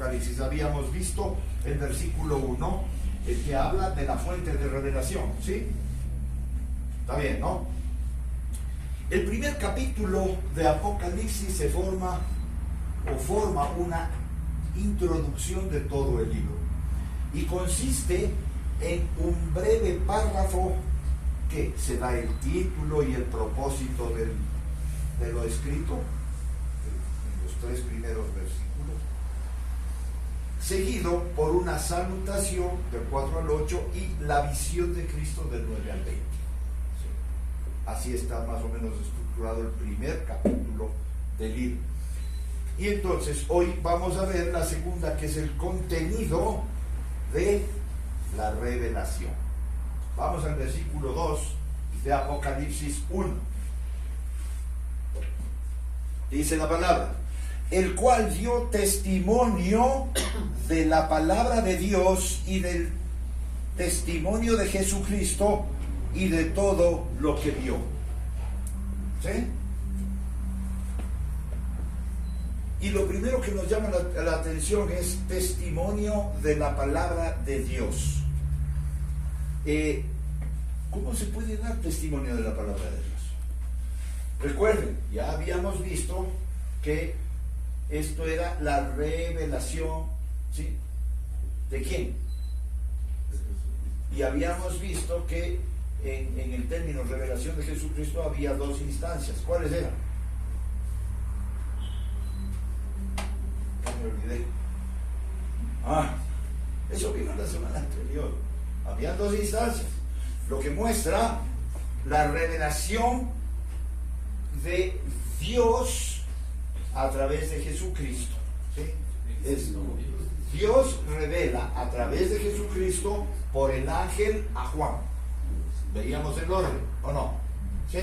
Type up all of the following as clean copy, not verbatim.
Apocalipsis. Habíamos visto el versículo 1, el que habla de la fuente de revelación, ¿sí? Está bien, ¿no? El primer capítulo de Apocalipsis forma una introducción de todo el libro y consiste en un breve párrafo que se da el título y el propósito de lo escrito en los 3 primeros versículos, seguido por una salutación del 4 al 8 y la visión de Cristo del 9 al 20. Así está más o menos estructurado el primer capítulo del libro. Y entonces hoy vamos a ver la segunda, que es el contenido de la revelación. Vamos al versículo 2 de Apocalipsis 1. Dice la palabra: el cual dio testimonio de la palabra de Dios y del testimonio de Jesucristo y de todo lo que vio. ¿Sí? Y lo primero que nos llama la atención es testimonio de la palabra de Dios. ¿Cómo se puede dar testimonio de la palabra de Dios? Recuerden, ya habíamos visto que esto era la revelación, ¿sí? ¿De quién? Y habíamos visto que en el término revelación de Jesucristo había 2 instancias. ¿Cuáles eran? Me olvidé. Eso vino la semana anterior. Había 2 instancias, lo que muestra la revelación de Dios a través de Jesucristo, ¿sí? Dios revela a través de Jesucristo por el ángel a Juan. Veíamos el orden, ¿o no? ¿Sí?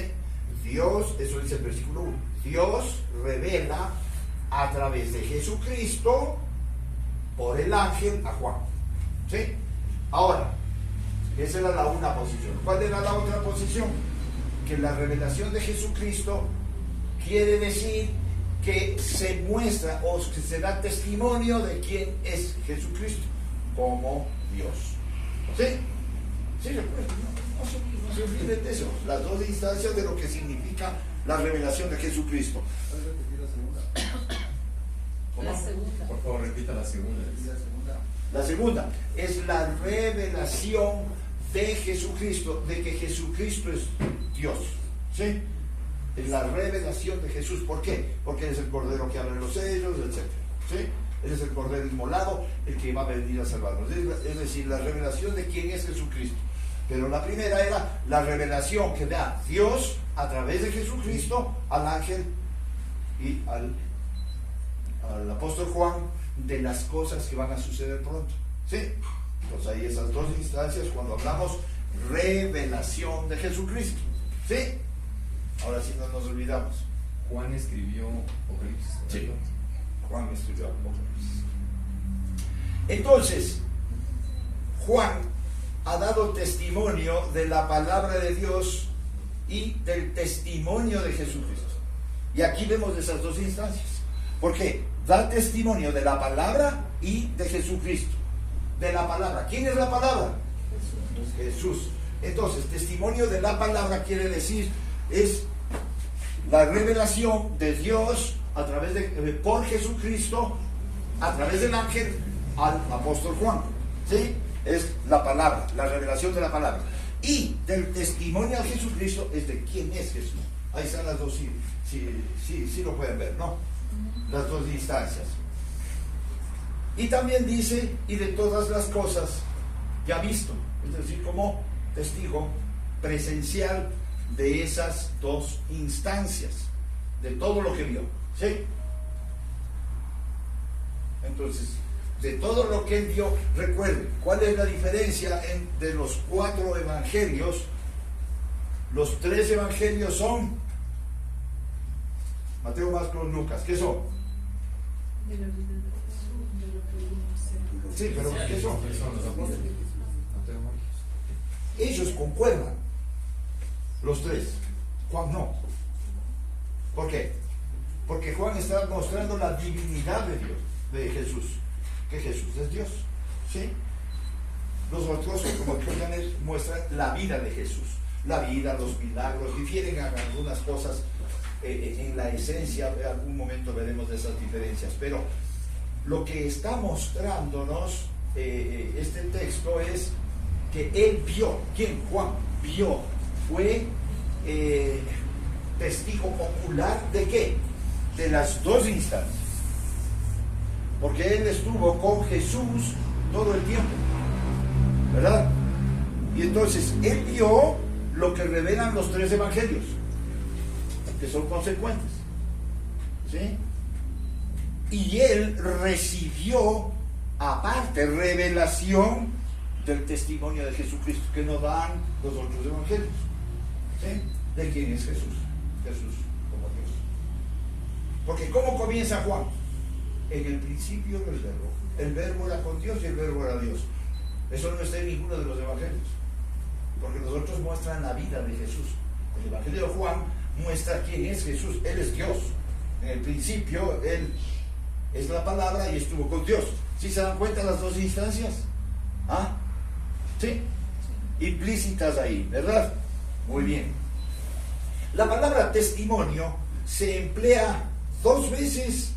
Dios, eso dice el versículo 1, Dios revela a través de Jesucristo por el ángel a Juan. ¿Sí? Ahora, esa era la una posición. ¿Cuál era la otra posición? Que la revelación de Jesucristo quiere decir que se muestra o que se da testimonio de quién es Jesucristo como Dios. ¿Sí? ¿Sí recuerdan? No se olviden de eso. Las 2 instancias de lo que significa la revelación de Jesucristo. ¿Puedes repetir la segunda? ¿Cómo? La segunda. Por favor, repita la segunda. La segunda es la revelación de Jesucristo, de que Jesucristo es Dios. ¿Sí? Es la revelación de Jesús. ¿Por qué? Porque Él es el Cordero que abre los sellos, etc. ¿Sí? Él es el Cordero inmolado, el que va a venir a salvarnos. Es decir, la revelación de quién es Jesucristo. Pero la primera era la revelación que da Dios a través de Jesucristo al ángel y al apóstol Juan de las cosas que van a suceder pronto. ¿Sí? Entonces hay esas 2 instancias cuando hablamos revelación de Jesucristo. ¿Sí? Ahora sí no nos olvidamos. Juan escribió Apocalipsis. Sí. Juan escribió Apocalipsis. Entonces, Juan ha dado testimonio de la palabra de Dios y del testimonio de Jesucristo. Y aquí vemos esas 2 instancias. ¿Por qué? Da testimonio de la palabra y de Jesucristo. De la palabra. ¿Quién es la palabra? Jesús. Entonces, testimonio de la palabra quiere decir, es la revelación de Dios a través por Jesucristo, a través del ángel al apóstol Juan. ¿Sí? Es la palabra, la revelación de la palabra. Y del testimonio a Jesucristo es de quién es Jesús. Ahí están las 2, sí lo pueden ver, ¿no? Las 2 instancias. Y también dice, y de todas las cosas que ha visto, es decir, como testigo presencial de esas 2 instancias, de todo lo que vio. ¿Sí? Entonces, de todo lo que él vio, recuerden, ¿cuál es la diferencia de los 4 evangelios? Los 3 evangelios son Mateo, Marcos, Lucas. ¿Qué son? Sí, pero ¿qué son? Ellos concuerdan, los 3. Juan no. ¿Por qué? Porque Juan está mostrando la divinidad de Dios, de Jesús. que Jesús es Dios. ¿Sí? Los otros, como que muestran la vida de Jesús. La vida, los milagros, difieren en algunas cosas en la esencia. En algún momento veremos de esas diferencias. Pero lo que está mostrándonos este texto es que él vio. ¿Quién? Juan vio. Fue testigo ocular ¿de qué? De las dos instancias. Porque él estuvo con Jesús todo el tiempo, ¿verdad? Y entonces él vio lo que revelan los tres evangelios, que son consecuentes, ¿sí? Y él recibió aparte revelación del testimonio de Jesucristo que nos dan los otros evangelios, ¿sí? ¿De quién es Jesús? Jesús como Dios. Porque ¿cómo comienza Juan? En el principio del verbo. El verbo era con Dios y el verbo era Dios. Eso no está en ninguno de los evangelios, porque los otros muestran la vida de Jesús. El evangelio de Juan muestra quién es Jesús. Él es Dios. En el principio él es la palabra y estuvo con Dios. ¿Sí se dan cuenta las dos instancias? ¿Ah? ¿Sí? Implícitas ahí, ¿verdad? Muy bien. La palabra testimonio se emplea 2 veces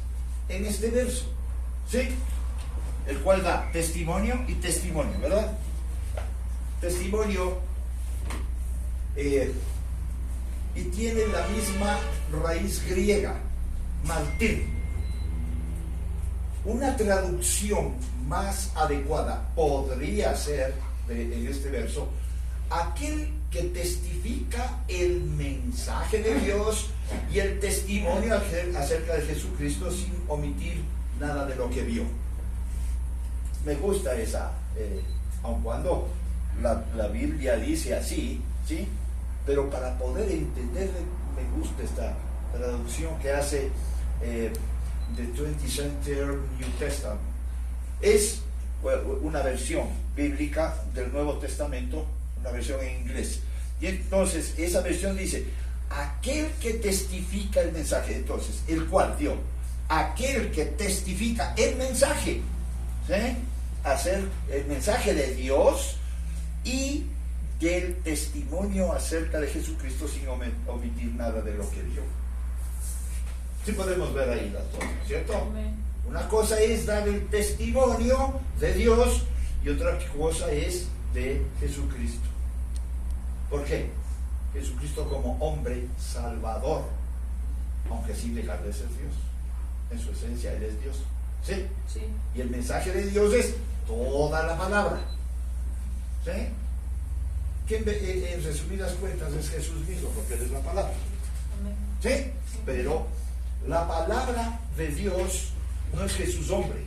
en este verso, ¿sí? El cual da testimonio y testimonio, ¿verdad? Testimonio y tiene la misma raíz griega, martir. Una traducción más adecuada podría ser en este verso: aquel que testifica el mensaje de Dios y el testimonio acerca de Jesucristo sin omitir nada de lo que vio. Me gusta esa, aun cuando la Biblia dice así, ¿sí? Pero para poder entender, me gusta esta traducción que hace The 20th Century New Testament. Es una versión bíblica del Nuevo Testamento, una versión en inglés. Y entonces esa versión dice: aquel que testifica el mensaje. Entonces, el cual dio, aquel que testifica el mensaje, ¿sí? Hacer el mensaje de Dios y del testimonio acerca de Jesucristo sin omitir nada de lo que vio. Sí podemos ver ahí las dos, ¿cierto? Amén. Una cosa es dar el testimonio de Dios y otra cosa es de Jesucristo. ¿Por qué? Jesucristo como hombre salvador, aunque sin dejar de ser Dios. En su esencia Él es Dios. ¿Sí? Sí. Y el mensaje de Dios es toda la palabra. ¿Sí? Que en resumidas cuentas es Jesús mismo, porque Él es la palabra. ¿Sí? Sí. Pero la palabra de Dios no es Jesús hombre.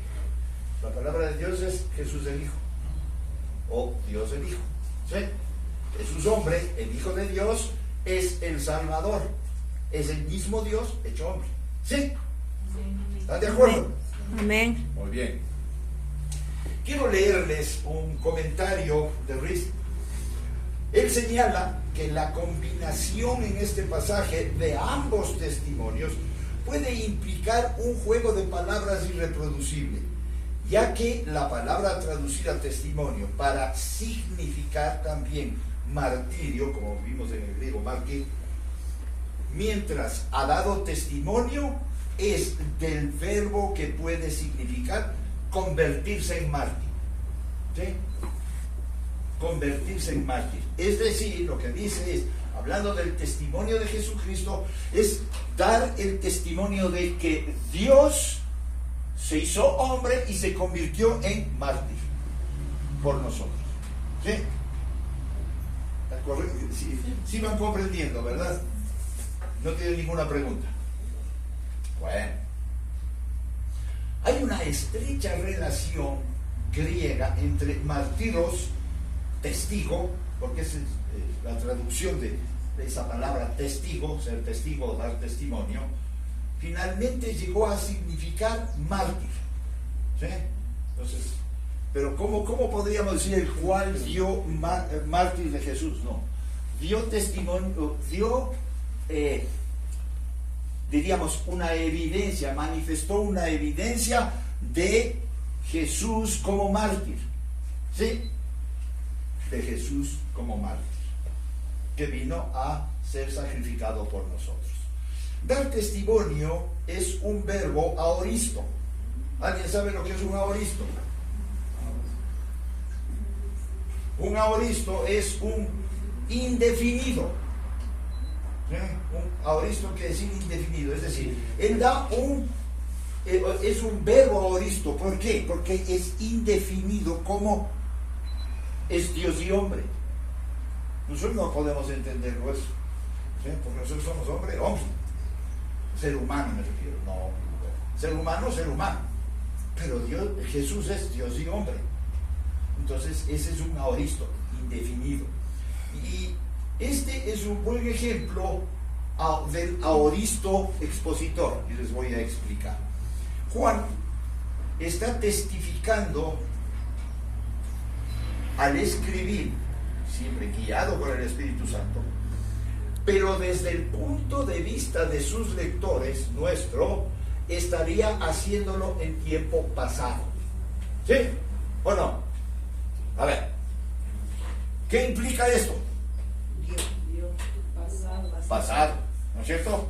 La palabra de Dios es Jesús el Hijo, o Dios el Hijo. ¿Sí? Jesús hombre, el Hijo de Dios, es el Salvador. Es el mismo Dios hecho hombre. ¿Sí? ¿Están de acuerdo? Amén. Muy bien. Quiero leerles un comentario de Riz. Él señala que la combinación en este pasaje de ambos testimonios puede implicar un juego de palabras irreproducible, ya que la palabra traducida testimonio para significar también martirio, como vimos en el griego mártir, mientras ha dado testimonio es del verbo que puede significar convertirse en mártir. ¿Sí? Convertirse en mártir. Es decir, lo que dice es, hablando del testimonio de Jesucristo, es dar el testimonio de que Dios se hizo hombre y se convirtió en mártir por nosotros. ¿Sí? Sí van comprendiendo, ¿verdad? No tienen ninguna pregunta. Bueno, hay una estrecha relación griega entre martiros, testigo, porque es la traducción de esa palabra testigo, ser testigo, dar testimonio, finalmente llegó a significar mártir. ¿Sí? Entonces, pero ¿cómo podríamos decir el cual dio mártir de Jesús? No, dio testimonio, dio diríamos una evidencia, manifestó una evidencia de Jesús como mártir. ¿Sí? De Jesús como mártir, que vino a ser sacrificado por nosotros. Dar testimonio es un verbo aoristo. ¿Alguien sabe lo que es un aoristo? Un aoristo es un indefinido. Un aoristo quiere decir indefinido, es decir, él da es un verbo aoristo. ¿Por qué? Porque es indefinido, como es Dios y hombre. Nosotros no podemos entenderlo eso, ¿sí? Porque nosotros somos hombre, ser humano me refiero, no, ser humano, pero Jesús es Dios y hombre. Entonces ese es un aoristo indefinido, y este es un buen ejemplo del aoristo expositor, y les voy a explicar. Juan está testificando al escribir, siempre guiado por el Espíritu Santo, pero desde el punto de vista de sus lectores, nuestro, estaría haciéndolo en tiempo pasado. ¿Sí o no? A ver, ¿qué implica esto? Pasado, ¿no es cierto?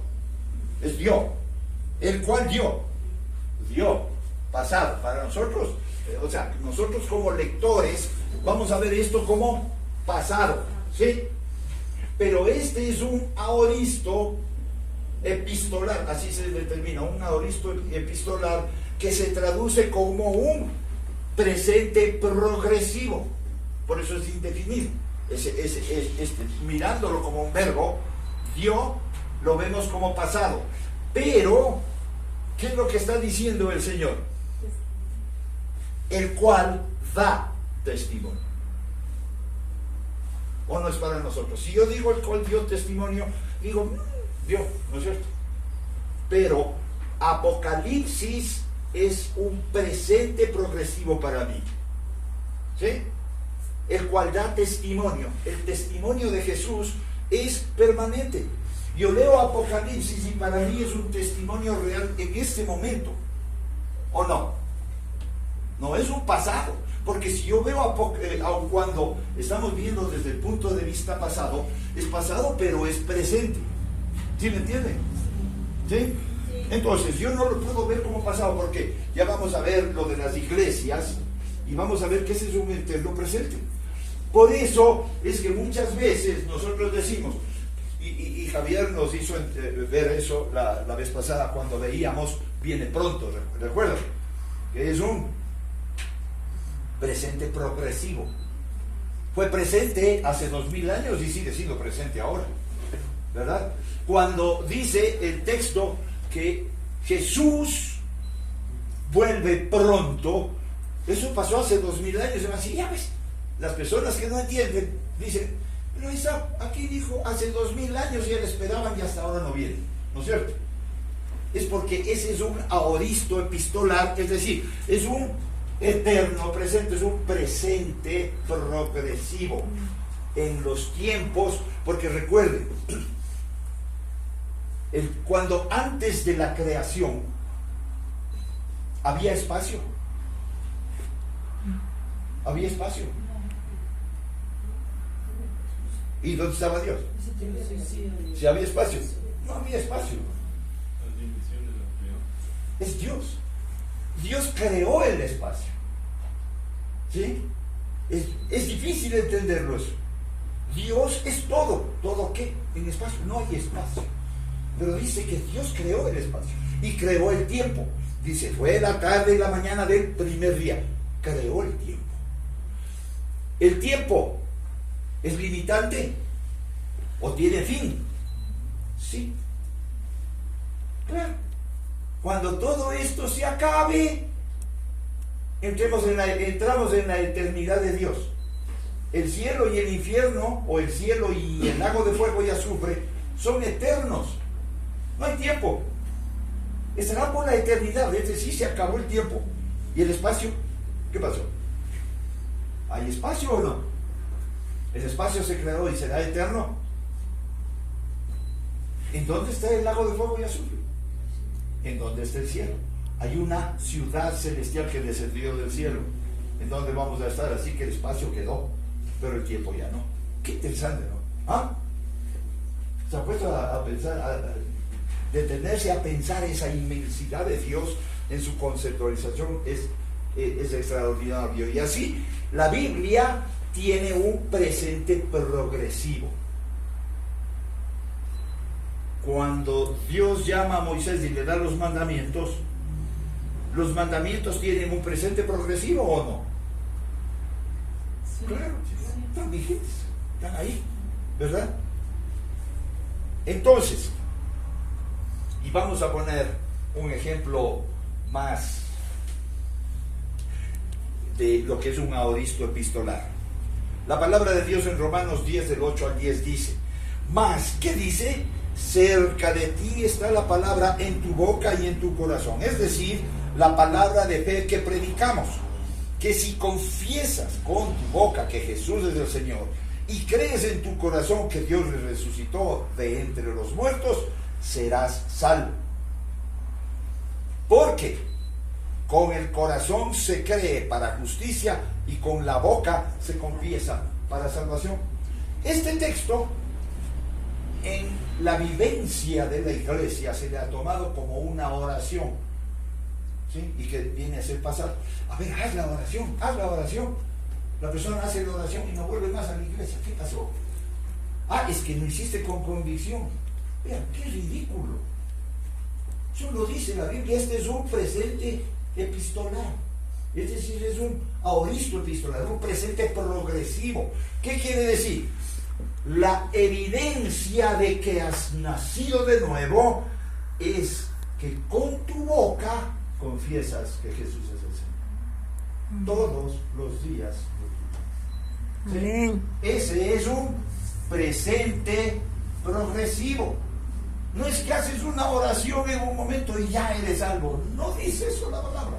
Es Dios, el cual dio, pasado. Para nosotros, o sea, nosotros como lectores vamos a ver esto como pasado, ¿sí? Pero este es un aoristo epistolar, así se determina, un aoristo epistolar que se traduce como un presente progresivo, por eso es indefinido. Mirándolo como un verbo, dio, lo vemos como pasado. Pero, ¿qué es lo que está diciendo el Señor? El cual da testimonio. ¿O no es para nosotros? Si yo digo el cual dio testimonio, digo, Dios, ¿no es cierto? Pero Apocalipsis es un presente progresivo para mí, ¿sí? El cual da testimonio. El testimonio de Jesús es permanente. Yo leo Apocalipsis y para mí es un testimonio real en este momento, ¿o no? No es un pasado, porque si yo veo aun cuando estamos viendo desde el punto de vista pasado, es pasado pero es presente. ¿Sí me entienden? ¿Sí? Entonces yo no lo puedo ver como pasado, porque ya vamos a ver lo de las iglesias y vamos a ver que ese es un eterno presente. Por eso es que muchas veces nosotros decimos, y Javier nos hizo ver eso la vez pasada cuando veíamos viene pronto, recuerdan, que es un presente progresivo. Fue presente hace 2000 años y sigue siendo presente ahora, ¿verdad? Cuando dice el texto que Jesús vuelve pronto, eso pasó hace 2000 años, y van a decir, ya ves, las personas que no entienden dicen, pero aquí dijo hace 2000 años y él esperaban y hasta ahora no viene, ¿no es cierto? Es porque ese es un aoristo epistolar, es decir, es un eterno presente, es un presente progresivo en los tiempos, porque recuerden, cuando antes de la creación había espacio, ¿y dónde estaba Dios? Si había espacio, no había espacio. Es Dios. Dios creó el espacio. ¿Sí? Es difícil entenderlo eso. Dios es todo. ¿Todo qué? En espacio. No hay espacio. Pero dice que Dios creó el espacio. Y creó el tiempo. Dice, fue la tarde y la mañana del primer día. Creó el tiempo. ¿El tiempo es limitante? ¿O tiene fin? Sí. Claro. Cuando todo esto se acabe, entramos en la eternidad de Dios. El cielo y el infierno, o el cielo y el lago de fuego y azufre, son eternos. No hay tiempo. Estará por la eternidad, es decir, se acabó el tiempo. ¿Y el espacio? ¿Qué pasó? ¿Hay espacio o no? ¿El espacio se creó y será eterno? ¿En dónde está el lago de fuego y azufre? ¿En dónde está el cielo? hay una ciudad celestial que descendió del cielo, en donde vamos a estar, así que el espacio quedó, pero el tiempo ya no. Qué interesante, ¿no? ¿Ah? ¿Se ha puesto a pensar, a detenerse a pensar esa inmensidad de Dios en su conceptualización? Es extraordinario. Y así, la Biblia tiene un presente progresivo. Cuando Dios llama a Moisés y le da los mandamientos tienen un presente progresivo, ¿o no? Sí. Claro, están vigentes, están ahí, ¿verdad? Entonces, y vamos a poner un ejemplo más de lo que es un aoristo epistolar. La palabra de Dios en Romanos 10, del 8 al 10 dice: mas, ¿qué dice? Cerca de ti está la palabra en tu boca y en tu corazón. Es decir, la palabra de fe que predicamos, que si confiesas con tu boca que Jesús es el Señor y crees en tu corazón que Dios le resucitó de entre los muertos, serás salvo. Porque con el corazón se cree para justicia y con la boca se confiesa para salvación. Este texto, en la vivencia de la iglesia, se le ha tomado como una oración, ¿sí? Y que viene a ser pasar, a ver, haz la oración. La persona hace la oración y no vuelve más a la iglesia. ¿Qué pasó? Es que no hiciste con convicción. Vean, qué ridículo. Eso lo dice la Biblia. Este es un presente epistolar, es decir, es un aoristo epistolar, un presente progresivo. ¿Qué quiere decir? La evidencia de que has nacido de nuevo es que con tu boca confiesas que Jesús es el Señor todos los días de tu vida. ¿Sí? Ese es un presente progresivo. No es que haces una oración en un momento y ya eres salvo. No dice eso la palabra.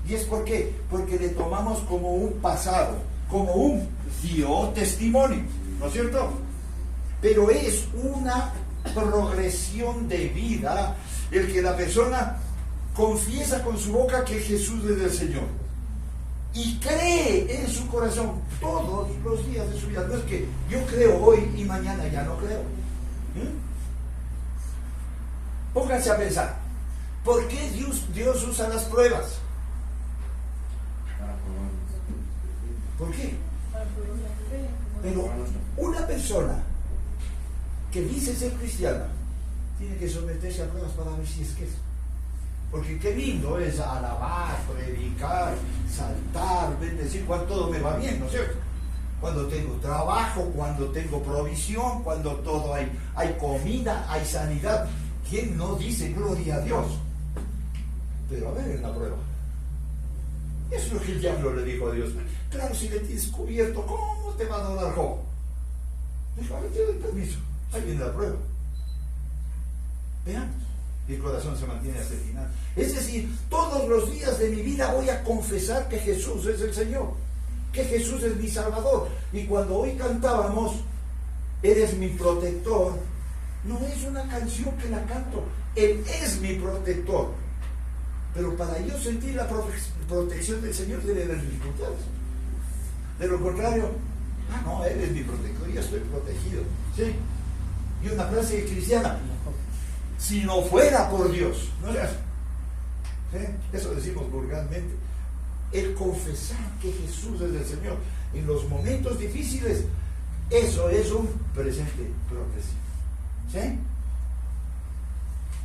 ¿Y es por qué? Porque le tomamos como un pasado, como un dio testimonio, ¿no es cierto? Pero es una progresión de vida el que la persona confiesa con su boca que Jesús es el Señor y cree en su corazón todos los días de su vida. No es que yo creo hoy y mañana ya no creo. Pónganse a pensar, ¿por qué Dios usa las pruebas? ¿Por qué? Pero una persona que dice ser cristiana tiene que someterse a pruebas para ver si es que es. Porque qué lindo es alabar, predicar, saltar, bendecir, cuando todo me va bien, ¿no es cierto? Cuando tengo trabajo, cuando tengo provisión, cuando todo hay comida, hay sanidad. ¿Quién no dice gloria a Dios? Pero a ver en la prueba. Eso es lo que el diablo le dijo a Dios. Claro, si le tienes cubierto, ¿cómo te van a dar Job? Dijo, a ver, te doy permiso. Ahí viene la prueba. Veamos. Y el corazón se mantiene hasta el final. Es decir, todos los días de mi vida voy a confesar que Jesús es el Señor, que Jesús es mi Salvador. Y cuando hoy cantábamos, eres mi protector, no es una canción que la canto, Él es mi protector. Pero para yo sentir la protección del Señor debe haber dificultades. De lo contrario, no, Él es mi protector, yo estoy protegido. ¿Sí? Y una frase cristiana, si no fuera por Dios, ¿no es eso? ¿Sí? Eso decimos vulgarmente. El confesar que Jesús es el Señor en los momentos difíciles, eso es un presente progresivo. ¿Sí?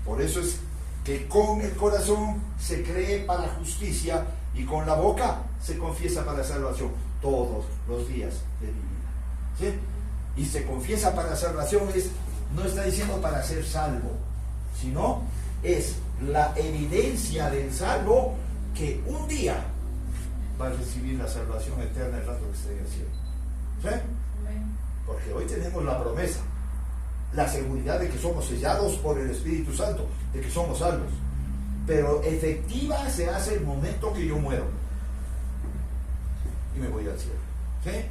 Por eso es que con el corazón se cree para justicia y con la boca se confiesa para salvación todos los días de mi vida. ¿Sí? Y se confiesa para salvación no está diciendo para ser salvo, sino es la evidencia del salvo que un día va a recibir la salvación eterna el rato que esté en el cielo. ¿Sí? Porque hoy tenemos la promesa, la seguridad de que somos sellados por el Espíritu Santo, de que somos salvos. Pero efectiva se hace el momento que yo muero y me voy al cielo. ¿Sí?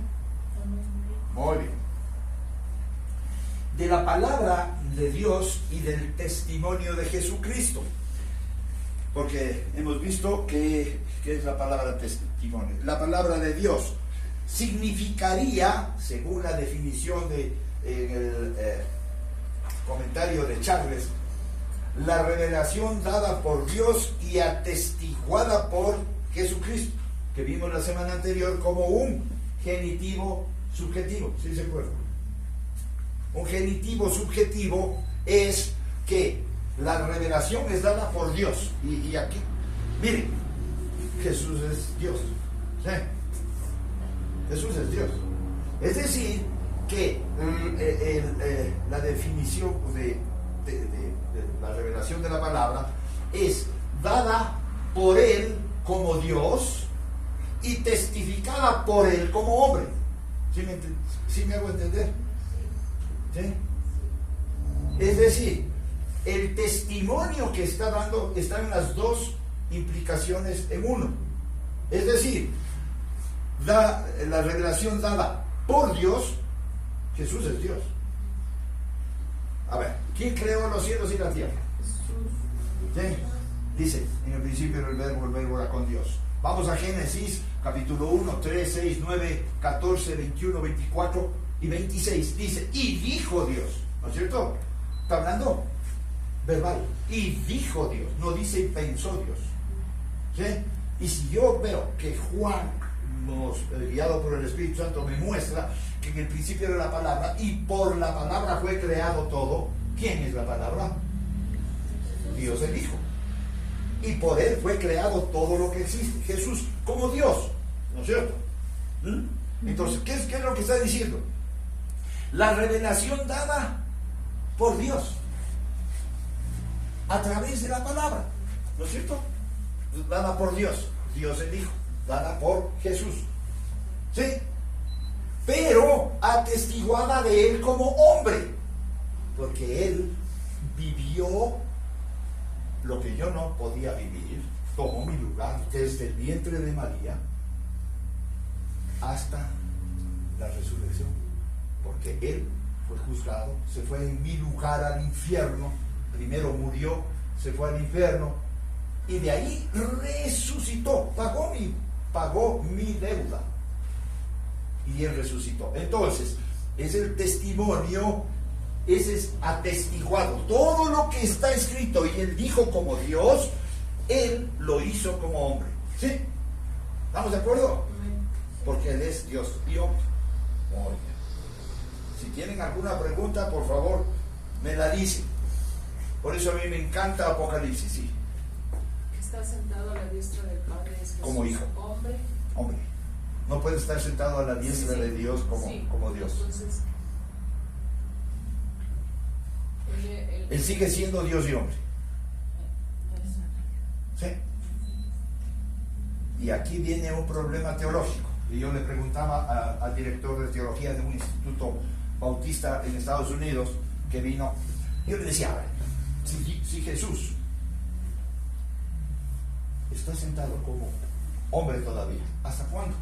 Muy bien. De la palabra de Dios y del testimonio de Jesucristo. porque hemos visto que es la palabra testimonio. La palabra de Dios significaría, según la definición de el comentario de Charles, la revelación dada por Dios y atestiguada por Jesucristo, que vimos la semana anterior como un genitivo subjetivo. ¿Sí se acuerdan? Un genitivo subjetivo es que la revelación es dada por Dios. Y aquí, miren, Jesús es Dios. ¿Sí? Jesús es Dios. Es decir, que la definición de la revelación de la palabra es dada por Él como Dios y testificada por Él como hombre. ¿Sí me hago entender? ¿Sí? Es decir, el testimonio que está dando está en las dos implicaciones en uno. Es decir, la revelación dada por Dios. Jesús es Dios. A ver, ¿quién creó los cielos y la tierra? ¿Sí? Dice, en el principio era el verbo era con Dios. Vamos a Génesis, capítulo 1, 3, 6, 9, 14, 21, 24 y 26. Dice, y dijo Dios, ¿no es cierto? Está hablando verbal. Y dijo Dios, no dice y pensó Dios. ¿Sí? Y si yo veo que Juan, guiado por el Espíritu Santo, me muestra que en el principio era la palabra y por la palabra fue creado todo. ¿Quién es la palabra? Dios el Hijo. Y por Él fue creado todo lo que existe. Jesús como Dios, ¿no es cierto? Entonces, ¿qué es lo que está diciendo? La revelación dada por Dios a través de la palabra, ¿no es cierto? Dada por Dios, Dios el Hijo, dada por Jesús, ¿sí? Pero atestiguada de Él como hombre, porque Él vivió lo que yo no podía vivir, tomó mi lugar desde el vientre de María hasta la resurrección, porque Él fue juzgado, se fue en mi lugar al infierno, primero murió, se fue al infierno y de ahí resucitó, pagó mi deuda y Él resucitó. Entonces, es el testimonio, ese es atestiguado. Todo lo que está escrito y Él dijo como Dios, Él lo hizo como hombre. ¿Sí? ¿Estamos de acuerdo? Porque Él es Dios y hombre. Muy bien. Si tienen alguna pregunta, por favor, me la dicen. Por eso a mí me encanta Apocalipsis, sí. Está sentado a la diestra del Padre, es Jesús, como hijo. Hombre. No puede estar sentado a la diestra de Dios como Dios. Entonces, Él sigue siendo Dios y hombre. ¿Sí? Y aquí viene un problema teológico. Y yo le preguntaba al director de teología de un instituto bautista en Estados Unidos que vino, yo le decía, a ver, si Jesús está sentado como hombre todavía, ¿hasta cuándo?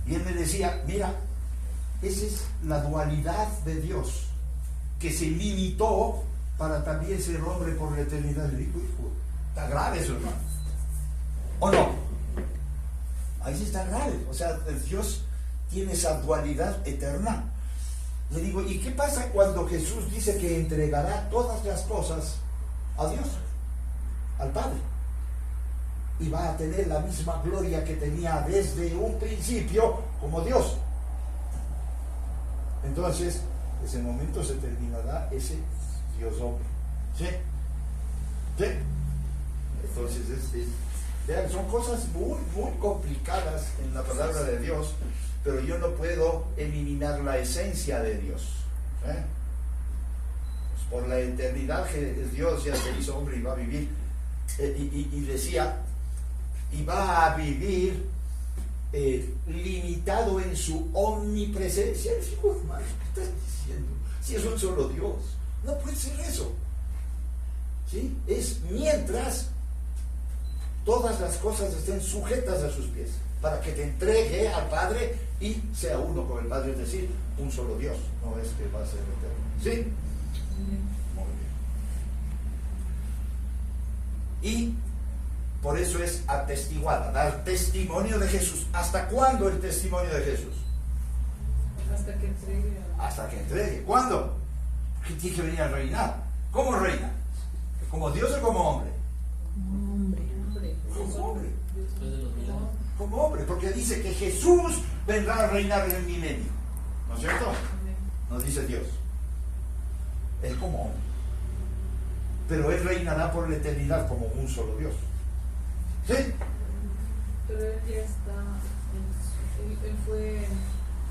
Y él me decía, mira, esa es la dualidad de Dios, que se limitó para también ser hombre por la eternidad. Le digo, hijo, está grave eso, hermano. ¿O no? Ahí sí está grave. O sea, Dios tiene esa dualidad eterna. Le digo, ¿y qué pasa cuando Jesús dice que entregará todas las cosas a Dios, al Padre? Y va a tener la misma gloria que tenía desde un principio como Dios. Entonces, en ese momento se terminará ese Dios hombre. ¿Sí? ¿Sí? Entonces, vean, son cosas muy, muy complicadas en la palabra de Dios, pero yo no puedo eliminar la esencia de Dios. Pues por la eternidad que Dios ya se hizo hombre y va a vivir, y decía, y va a vivir limitado en su omnipresencia. Le digo, hermano, ¿qué estás diciendo? Si es un solo Dios, no puede ser eso. ¿Sí? Es mientras todas las cosas estén sujetas a sus pies, para que te entregue al Padre y sea uno con el Padre, es decir, un solo Dios. No es que va a ser eterno. ¿Sí? Muy bien. Y por eso es atestiguada, dar testimonio de Jesús. ¿Hasta cuándo el testimonio de Jesús? Hasta que entregue. Hasta que entregue. ¿Cuándo? Que tiene que venir a reinar. ¿Cómo reina? ¿Como Dios o como hombre? Como hombre. Como hombre, porque dice que Jesús vendrá a reinar en el milenio. ¿No es cierto? Nos dice Dios. Él como hombre. Pero Él reinará por la eternidad como un solo Dios. ¿Sí? Pero Él ya está, él fue,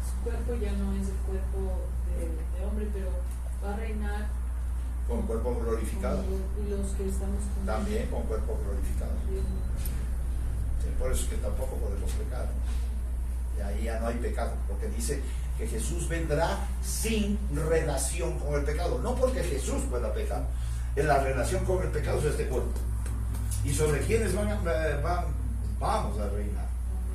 su cuerpo ya no es el cuerpo de hombre, pero va a reinar Con cuerpo glorificado. Y los que estamos con También con cuerpo glorificado. Sí, por eso es que tampoco podemos pecar. Y ahí ya no hay pecado, porque dice que Jesús vendrá sin relación con el pecado. No porque Jesús pueda pecar. En la relación con el pecado es este cuerpo. Y sobre quienes vamos a reinar.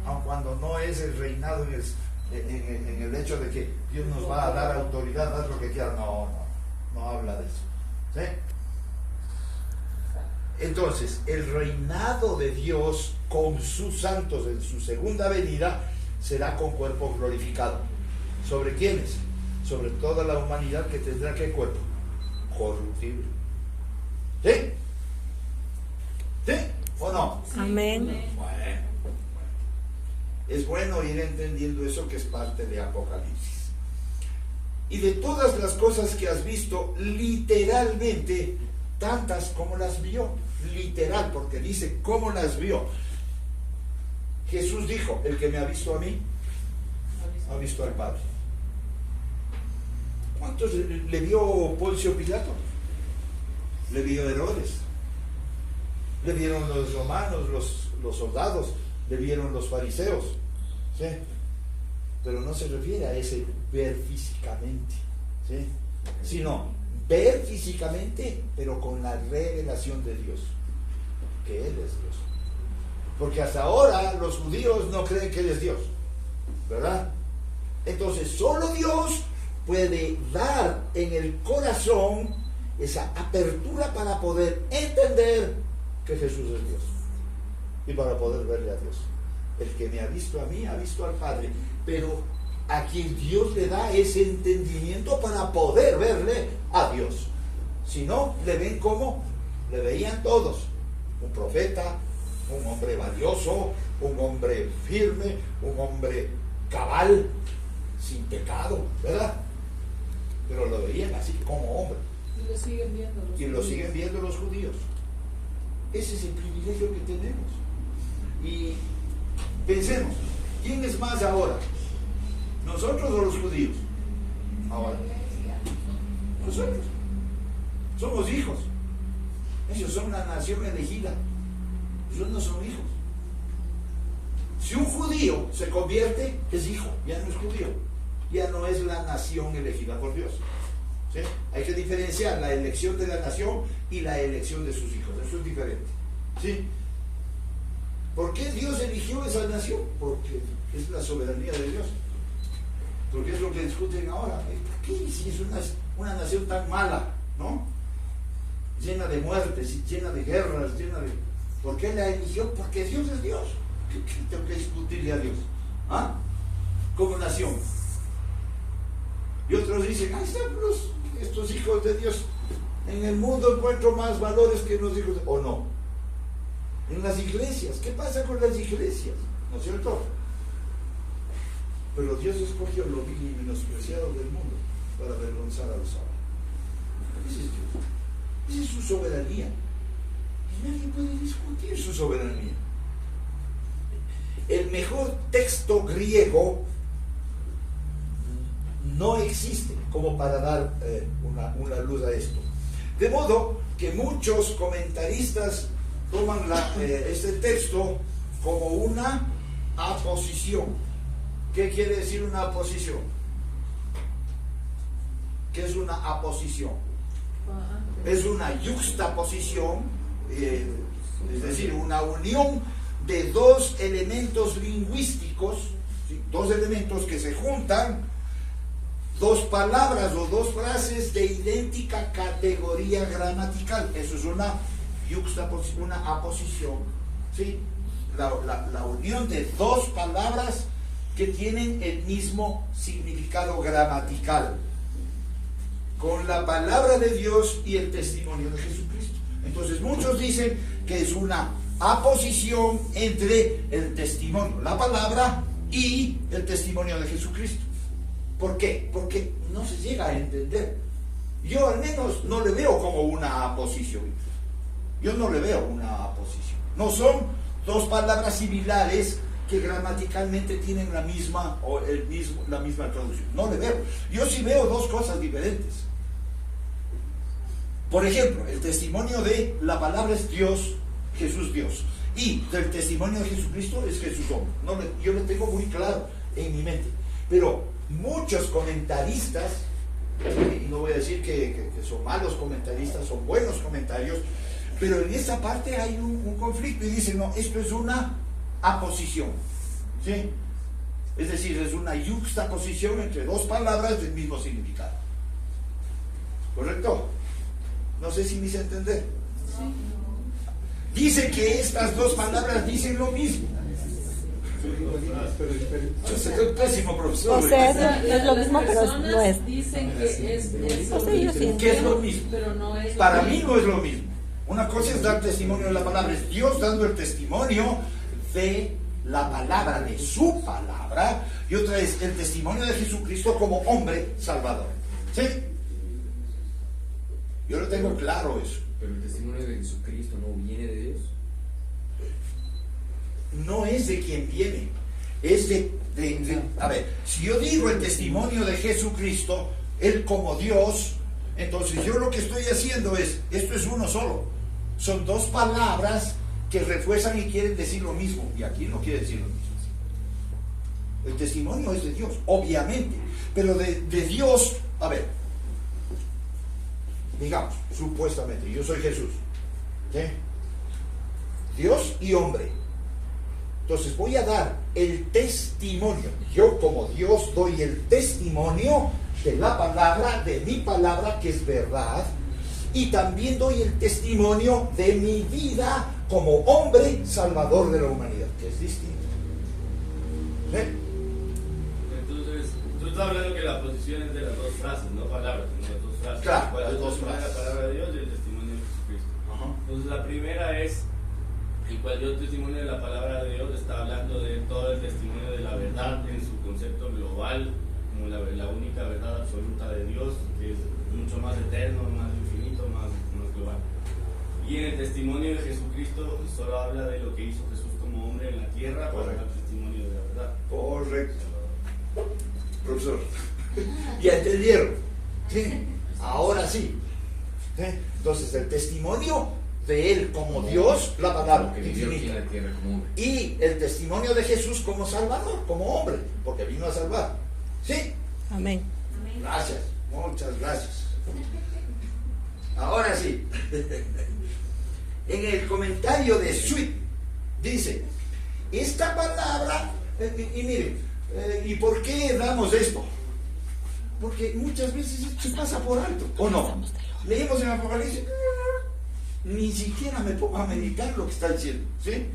Aun cuando no es el reinado en el hecho de que Dios nos va a dar autoridad, haz lo que quiera. No habla de eso. ¿Sí? Entonces, el reinado de Dios con sus santos en su segunda venida será con cuerpo glorificado. ¿Sobre quiénes? Sobre toda la humanidad que tendrá ¿qué cuerpo? Corruptible. ¿Sí? ¿Sí? ¿O no? Amén. Bueno. Es bueno ir entendiendo eso, que es parte de Apocalipsis. Y de todas las cosas que has visto, literalmente, tantas como las vio. Literal, porque dice cómo las vio. Jesús dijo: el que me ha visto a mí, ha visto al Padre. ¿Cuántos le vio Poncio Pilato? Le vio Herodes. Le vieron los romanos, los soldados. Le vieron los fariseos. ¿Sí? Pero no se refiere a ese ver físicamente, ¿sí? Sino ver físicamente, pero con la revelación de Dios, que Él es Dios. Porque hasta ahora los judíos no creen que Él es Dios, ¿verdad? Entonces solo Dios puede dar en el corazón esa apertura para poder entender que Jesús es Dios y para poder verle a Dios. El que me ha visto a mí, ha visto al Padre. Pero a quien Dios le da ese entendimiento para poder verle a Dios. Si no, le ven como le veían todos: un profeta, un hombre valioso, un hombre firme, un hombre cabal, sin pecado, ¿verdad? Pero lo veían así como hombre. Y lo siguen viendo los Y lo judíos. siguen viendo los judíos. Ese es el privilegio que tenemos. Y pensemos, ¿quién es más ahora? ¿Nosotros o los judíos? Ahora. Nosotros. Somos hijos. Ellos son una nación elegida. Ellos no son hijos. Si un judío se convierte, es hijo, ya no es judío. Ya no es la nación elegida por Dios. ¿Sí? Hay que diferenciar la elección de la nación y la elección de sus hijos. Eso es diferente. ¿Sí? ¿Por qué Dios eligió esa nación? Porque es la soberanía de Dios. Porque es lo que discuten ahora. ¿Por qué si es una nación tan mala, ¿no? Llena de muertes, llena de guerras, llena de... ¿Por qué la eligió? Porque Dios es Dios. ¿Qué tengo que discutirle a Dios? ¿Ah? Como nación. Y otros dicen: ahí están estos hijos de Dios. En el mundo encuentro más valores que los hijos. ¿O no? En las iglesias. ¿Qué pasa con las iglesias? ¿No es cierto? Pero Dios escogió lo vil y menospreciado del mundo para avergonzar a los sabios. Ese es Dios. Esa es su soberanía. Y nadie puede discutir su soberanía. El mejor texto griego no existe como para dar una luz a esto. De modo que muchos comentaristas toman este texto como una aposición. ¿Qué quiere decir una aposición? ¿Qué es una aposición? Es una yuxtaposición, es decir, una unión de dos elementos lingüísticos, ¿sí? Dos elementos que se juntan, dos palabras o dos frases de idéntica categoría gramatical. Eso es una una aposición, ¿sí? La unión de dos palabras que tienen el mismo significado gramatical, con la palabra de Dios y el testimonio de Jesucristo. Entonces muchos dicen que es una aposición entre el testimonio, la palabra y el testimonio de Jesucristo. ¿Por qué? Porque no se llega a entender. Yo al menos no le veo como una aposición. Yo no le veo una aposición. No son dos palabras similares que gramaticalmente tienen la misma traducción. No le veo. Yo sí veo dos cosas diferentes. Por ejemplo, el testimonio de la palabra es Dios, Jesús Dios. Y del testimonio de Jesucristo es Jesús hombre. Yo lo tengo muy claro en mi mente. Pero muchos comentaristas, y no voy a decir que son malos comentaristas, son buenos comentarios, pero en esa parte hay un conflicto y dicen, no, esto es una aposición, ¿sí? Es decir, es una yuxtaposición entre dos palabras del mismo significado. ¿Correcto? No sé si me hice entender. Dice que estas dos palabras dicen lo mismo. Yo soy un pésimo profesor. O sea, es lo mismo, pero no es. Dicen que es O sea, yo sí ¿Qué es lo mismo? pero no es. Para mí no es lo mismo. Una cosa es dar testimonio de la palabra, es Dios dando el testimonio de la palabra, de su palabra, y otra es el testimonio de Jesucristo como hombre salvador. ¿Sí? Yo lo tengo claro eso. Pero el testimonio de Jesucristo no viene de Dios. No es de quien viene, es a ver, si yo digo el testimonio de Jesucristo, Él como Dios, entonces yo lo que estoy haciendo es, esto es uno solo, son dos palabras que refuerzan y quieren decir lo mismo, y aquí no quiere decir lo mismo. El testimonio es de Dios, obviamente, pero de Dios, a ver, digamos, supuestamente, yo soy Jesús, ¿sí? Dios y hombre. Entonces voy a dar el testimonio. Yo como Dios doy el testimonio de la palabra, de mi palabra que es verdad, y también doy el testimonio de mi vida como hombre salvador de la humanidad, que es distinto. ¿Sí? Entonces, tú estás hablando que la posición es de las dos frases, no palabras, sino las dos frases. Claro, ¿Cuál es las dos la frases. palabra de Dios y el testimonio de Jesucristo? Ajá. Entonces, la primera es el cual yo testimonio de la palabra de Dios, está hablando de todo el testimonio de la verdad en su concepto global, como la única verdad absoluta de Dios, que es mucho más eterno, más infinito, más global. Y en el testimonio de Jesucristo solo habla de lo que hizo Jesús como hombre en la tierra para dar testimonio de la verdad. Correcto. Profesor, ¿ya entendieron? Sí. Ahora sí. ¿Sí? Entonces el testimonio de Él como Dios, la palabra Que vivió aquí en infinita, la tierra como hombre. y el testimonio de Jesús como Salvador, como hombre, porque vino a salvar. ¿Sí? Amén. Gracias, muchas gracias. Ahora sí. En el comentario de Sweet dice, esta palabra, y miren, ¿y por qué damos esto? Porque muchas veces se pasa por alto, ¿o no? Leemos en Apocalipsis, ni siquiera me pongo a meditar lo que está diciendo, ¿sí?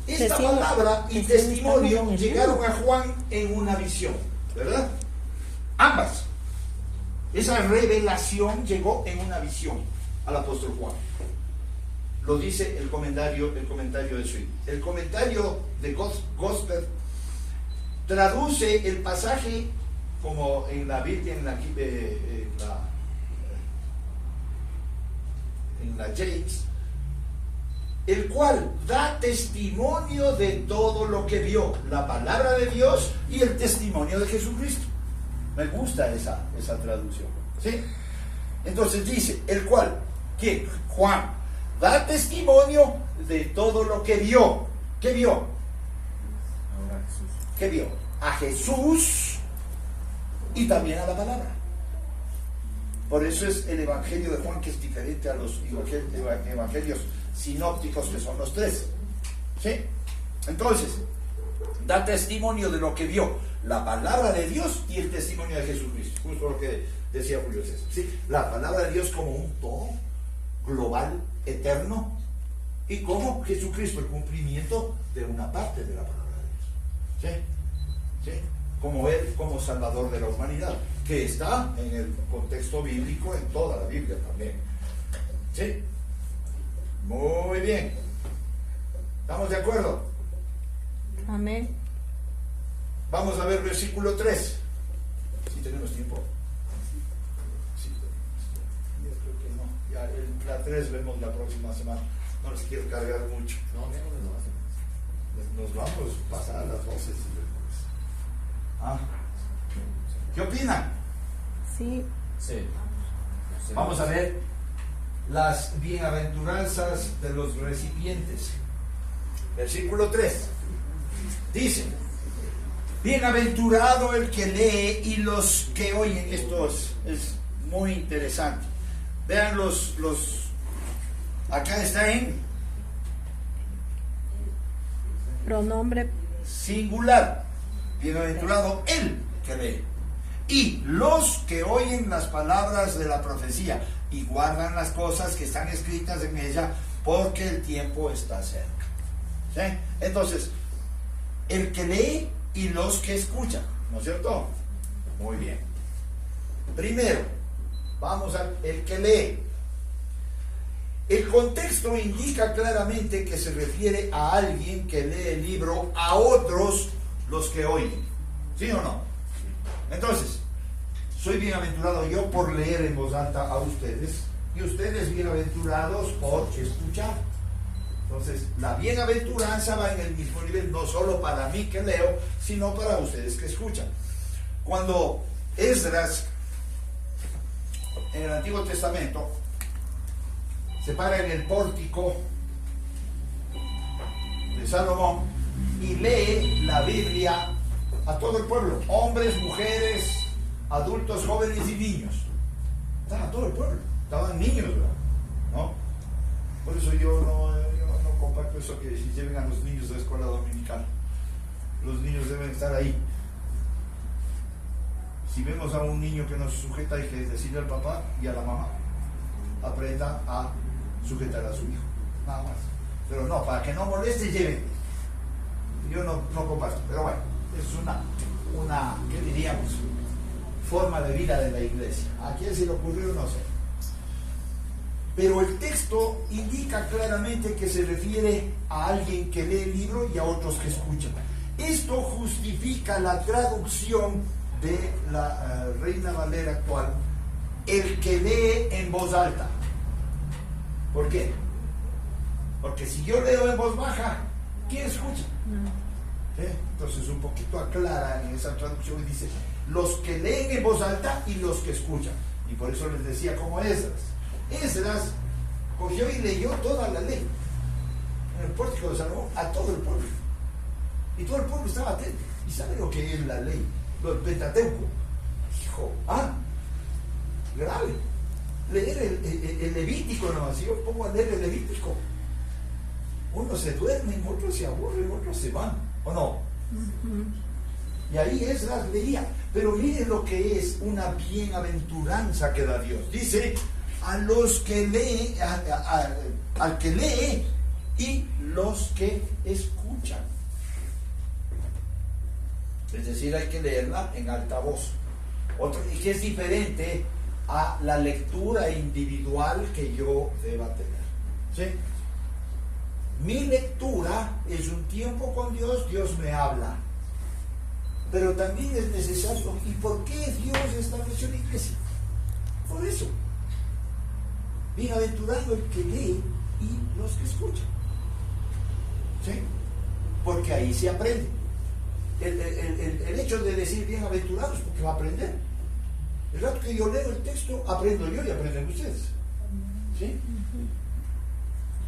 Esta palabra y testimonio llegaron a Juan en una visión, ¿verdad? Ambas. Esa revelación llegó en una visión al apóstol Juan. Lo dice el comentario de Sweet. El comentario de Gospel traduce el pasaje como en la Biblia, en la James, el cual da testimonio de todo lo que vio, la palabra de Dios y el testimonio de Jesucristo. Me gusta esa traducción, ¿sí? Entonces dice, el cual, ¿quién? Juan, da testimonio de todo lo que vio. ¿Qué vio? Ahora Jesús. ¿Qué vio? A Jesús y también a la palabra. Por eso es el Evangelio de Juan que es diferente a los evangelios sinópticos, que son los tres. ¿Sí? Entonces, da testimonio de lo que vio, la palabra de Dios y el testimonio de Jesucristo. Justo lo que decía Julio César. ¿Sí? La palabra de Dios como un todo, global, eterno, y como Jesucristo el cumplimiento de una parte de la palabra de Dios. ¿Sí? ¿Sí? Como Él, como Salvador de la humanidad, que está en el contexto bíblico, en toda la Biblia también. ¿Sí? Muy bien. ¿Estamos de acuerdo? Amén. Vamos a ver versículo 3. ¿Sí tenemos tiempo? Sí, yo creo que no. Ya la 3 vemos la próxima semana. No les quiero cargar mucho. No, Nos vamos a pasar a las 12. ¿Ah? ¿Qué opinan? Sí. sí. Vamos a ver las bienaventuranzas de los recipientes. Versículo 3. Dice: bienaventurado el que lee y los que oyen. Esto es muy interesante. Vean acá está en Pronombre singular. Bienaventurado el que lee y los que oyen las palabras de la profecía y guardan las cosas que están escritas en ella, porque el tiempo está cerca. ¿Sí? Entonces, el que lee y los que escuchan, ¿no es cierto? Muy bien. Primero, vamos al el que lee. El contexto indica claramente que se refiere a alguien que lee el libro, a otros los que oyen. ¿Sí o no? Entonces, soy bienaventurado yo por leer en voz alta a ustedes, y ustedes bienaventurados por escuchar. Entonces, la bienaventuranza va en el mismo nivel, no solo para mí que leo, sino para ustedes que escuchan. Cuando Esdras, en el Antiguo Testamento, se para en el pórtico de Salomón y lee la Biblia a todo el pueblo, hombres, mujeres, adultos, jóvenes y niños. Estaba todo el pueblo, estaban niños, ¿verdad? ¿No? Por eso yo no comparto eso que si lleven a los niños de la escuela dominical. Los niños deben estar ahí. Si vemos a un niño que no se sujeta, hay que decirle al papá y a la mamá: aprenda a sujetar a su hijo, nada más. Pero no, para que no moleste, lleven. Yo no comparto, pero bueno, eso es una ¿qué diríamos? Forma de vida de la iglesia. ¿A quién se le ocurrió? No sé. Pero el texto indica claramente que se refiere a alguien que lee el libro y a otros que escuchan. Esto justifica la traducción de la Reina Valera actual: el que lee en voz alta. ¿Por qué? Porque si yo leo en voz baja, ¿quién escucha? ¿Sí? Entonces un poquito aclara en esa traducción y dice: los que leen en voz alta y los que escuchan. Y por eso les decía, como Esdras cogió y leyó toda la ley en el pórtico de Salomón a todo el pueblo, y todo el pueblo estaba atento. ¿Y sabe lo que es la ley? Lo del Pentateuco. Dijo: grave. Leer el Levítico nomás. Si yo pongo a leer el Levítico, unos se duermen, otros se aburren, otros se van, ¿o no? Y ahí Esdras leía. Pero miren lo que es una bienaventuranza que da Dios. Dice: a los que leen, al que lee y los que escuchan. Es decir, hay que leerla en alta voz. Y que es diferente a la lectura individual que yo deba tener. ¿Sí? Mi lectura es un tiempo con Dios, Dios me habla. Pero también es necesario. ¿Y por qué Dios estableció la iglesia? Por eso. Bienaventurado el que lee y los que escuchan. ¿Sí? Porque ahí se aprende. El hecho de decir bienaventurados es porque va a aprender. El rato que yo leo el texto, aprendo yo y aprenden ustedes. ¿Sí?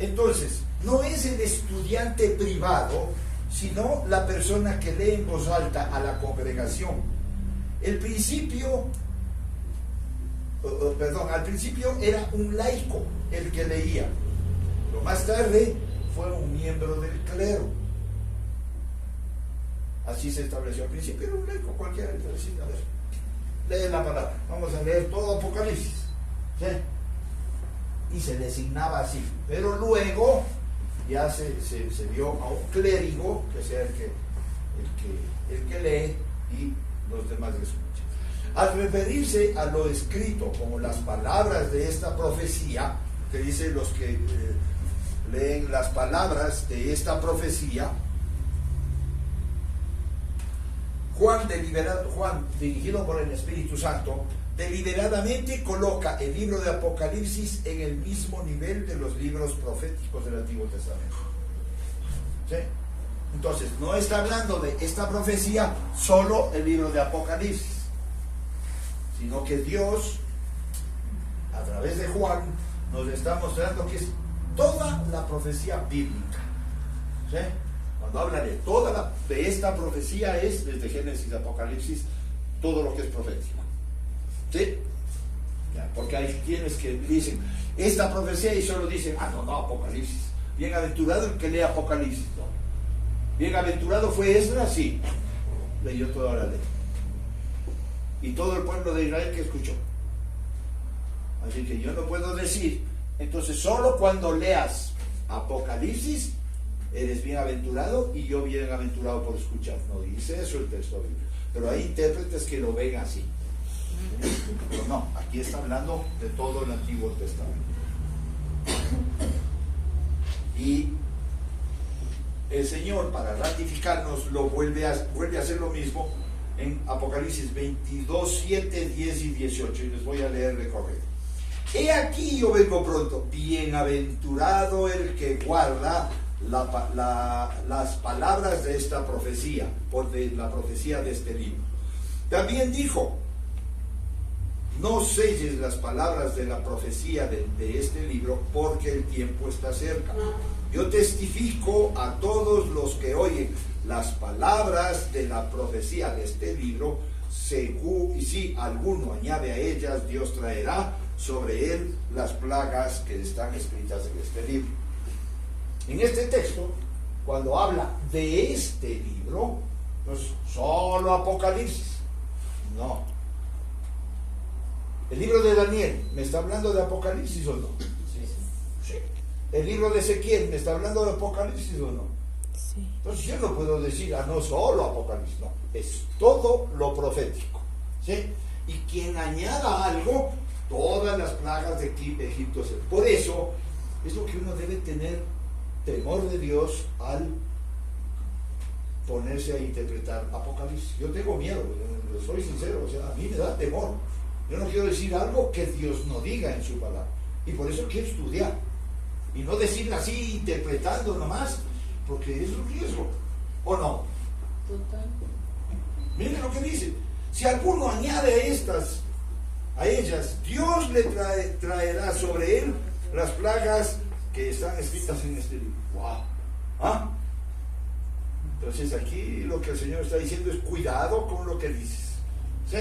Entonces, no es el estudiante privado, sino la persona que lee en voz alta a la congregación. Al principio era un laico el que leía, pero más tarde fue un miembro del clero. Así se estableció al principio, era un laico cualquiera. Entonces, a ver, lee la palabra, vamos a leer todo Apocalipsis. ¿Sí? y se designaba así. Pero luego ya se vio a un clérigo, que sea el que lee y los demás escuchan. Al referirse a lo escrito como las palabras de esta profecía, que dice los que leen las palabras de esta profecía, Juan, dirigido por el Espíritu Santo, deliberadamente coloca el libro de Apocalipsis en el mismo nivel de los libros proféticos del Antiguo Testamento. ¿Sí? Entonces, no está hablando de esta profecía solo el libro de Apocalipsis, sino que Dios, a través de Juan, nos está mostrando que es toda la profecía bíblica. ¿Sí? Cuando habla de de esta profecía es desde Génesis a Apocalipsis todo lo que es profético. ¿Sí? Ya, porque hay quienes que dicen esta profecía y solo dicen, no, Apocalipsis. Bienaventurado el que lee Apocalipsis. No. Bienaventurado fue Esdras, sí. Leyó toda la ley. Y todo el pueblo de Israel que escuchó. Así que yo no puedo decir, entonces solo cuando leas Apocalipsis eres bienaventurado y yo bienaventurado por escuchar. No dice eso el texto bíblico. Pero hay intérpretes que lo ven así. Pero no, aquí está hablando de todo el Antiguo Testamento. Y el Señor, para ratificarnos, lo vuelve a hacer lo mismo en Apocalipsis 22, 7, 10 y 18. Y les voy a leer de corrido. He aquí yo vengo pronto, bienaventurado el que guarda las palabras de esta profecía, la profecía de este libro. También dijo, no selles las palabras de la profecía de este libro, porque el tiempo está cerca. Yo testifico a todos los que oyen las palabras de la profecía de este libro, y si alguno añade a ellas, Dios traerá sobre él las plagas que están escritas en este libro. En este texto, cuando habla de este libro, pues solo Apocalipsis. No. El libro de Daniel, ¿me está hablando de Apocalipsis o no? Sí. El libro de Ezequiel, ¿me está hablando de Apocalipsis o no? Sí. Entonces yo no puedo decir, no solo Apocalipsis, no. Es todo lo profético. ¿Sí? Y quien añada algo, todas las plagas de Egipto. Por eso es lo que uno debe tener temor de Dios al ponerse a interpretar Apocalipsis. Yo tengo miedo, soy sincero, a mí me da temor. Yo no quiero decir algo que Dios no diga en su palabra. Y por eso quiero estudiar. Y no decirlo así, interpretando nomás, porque es un riesgo. ¿O no? Total. Miren lo que dice. Si alguno añade a ellas, Dios le traerá sobre él las plagas que están escritas en este libro. ¡Wow! Entonces aquí lo que el Señor está diciendo es cuidado con lo que dices. ¿Sí?